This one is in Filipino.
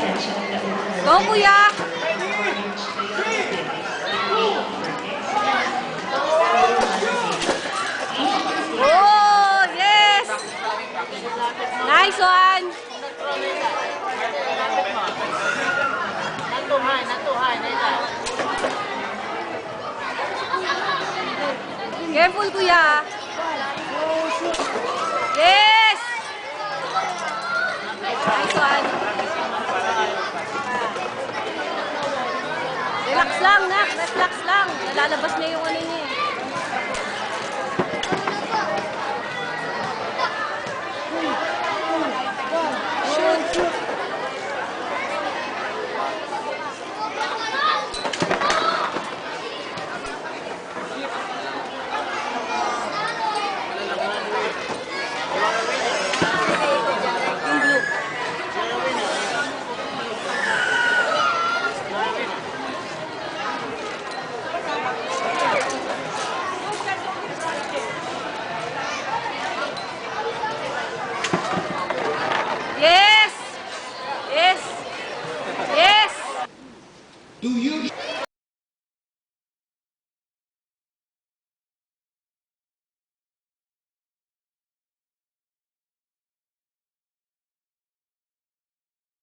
Go, kuya! Oh, yes! Nice one! Careful, kuya! Yes! Nice one! Relax lang, nak. Relax lang. Nalalabas na yung ano